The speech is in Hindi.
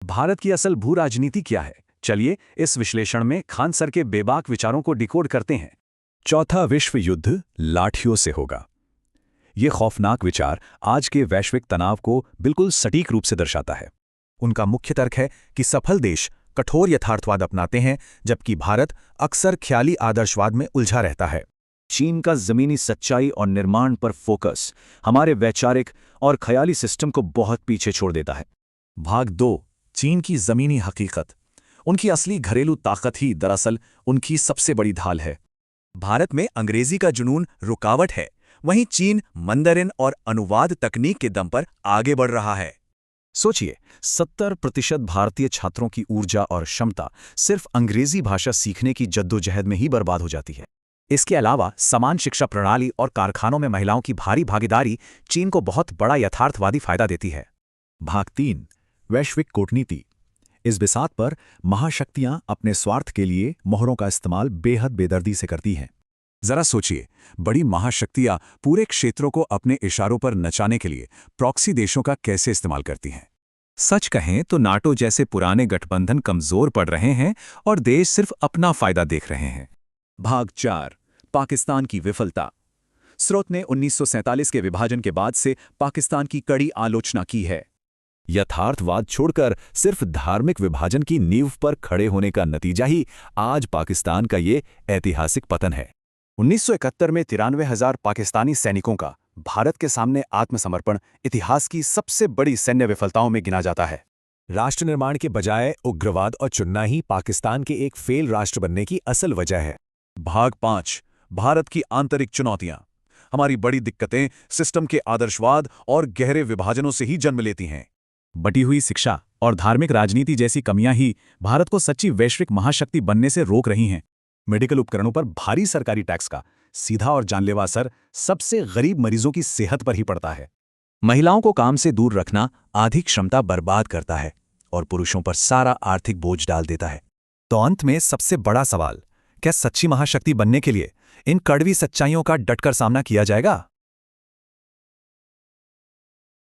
भारत की असल भू राजनीति क्या है? चलिए इस विश्लेषण में खान सर के बेबाक विचारों को डिकोड करते हैं। चौथा विश्व युद्ध लाठियों से होगा। ये खौफनाक विचार आज के वैश्विक तनाव को बिल्कुल सटीक रूप से दर्शाता है। उनका मुख्य तर्क है कि सफल देश कठोर यथार्थवाद अपनाते हैं, जबकि भारत अक्सर ख्याली आदर्शवाद में उलझा रहता है। चीन का जमीनी सच्चाई और निर्माण पर फोकस हमारे वैचारिक और ख्याली सिस्टम को बहुत पीछे छोड़ देता है। भाग 2, चीन की जमीनी हकीकत। उनकी असली घरेलू ताकत ही दरअसल उनकी सबसे बड़ी ढाल है। भारत में अंग्रेजी का जुनून रुकावट है, वहीं चीन मंदरिन और अनुवाद तकनीक के दम पर आगे बढ़ रहा है। सोचिए, 70% भारतीय छात्रों की ऊर्जा और क्षमता सिर्फ अंग्रेजी भाषा सीखने की जद्दोजहद में ही बर्बाद हो जाती है। इसके अलावा समान शिक्षा प्रणाली और कारखानों में महिलाओं की भारी भागीदारी चीन को बहुत बड़ा यथार्थवादी फायदा देती है। भाग 3, वैश्विक कूटनीति। इस बिसात पर महाशक्तियां अपने स्वार्थ के लिए मोहरों का इस्तेमाल बेहद बेदर्दी से करती हैं। जरा सोचिए, बड़ी महाशक्तियां पूरे क्षेत्रों को अपने इशारों पर नचाने के लिए प्रॉक्सी देशों का कैसे इस्तेमाल करती हैं। सच कहें तो नाटो जैसे पुराने गठबंधन कमजोर पड़ रहे हैं और देश सिर्फ अपना फायदा देख रहे हैं। भाग 4, पाकिस्तान की विफलता। स्रोत ने 1947 के विभाजन के बाद से पाकिस्तान की कड़ी आलोचना की है। यथार्थवाद छोड़कर सिर्फ धार्मिक विभाजन की नींव पर खड़े होने का नतीजा ही आज पाकिस्तान का ये ऐतिहासिक पतन है। 1971 में 93,000 पाकिस्तानी सैनिकों का भारत के सामने आत्मसमर्पण इतिहास की सबसे बड़ी सैन्य विफलताओं में गिना जाता है। राष्ट्र निर्माण के बजाय उग्रवाद और चुनना ही पाकिस्तान के एक फेल राष्ट्र बनने की असल वजह है। भाग 5, भारत की आंतरिक चुनौतियां। हमारी बड़ी दिक्कतें सिस्टम के आदर्शवाद और गहरे विभाजनों से ही जन्म लेती हैं। बटी हुई शिक्षा और धार्मिक राजनीति जैसी कमियां ही भारत को सच्ची वैश्विक महाशक्ति बनने से रोक रही हैं। मेडिकल उपकरणों पर भारी सरकारी टैक्स का सीधा और जानलेवा असर सबसे गरीब मरीजों की सेहत पर ही पड़ता है। महिलाओं को काम से दूर रखना आधी क्षमता बर्बाद करता है और पुरुषों पर सारा आर्थिक बोझ डाल देता है। तो अंत में सबसे बड़ा सवाल, क्या सच्ची महाशक्ति बनने के लिए इन कड़वी सच्चाइयों का डटकर सामना किया जाएगा?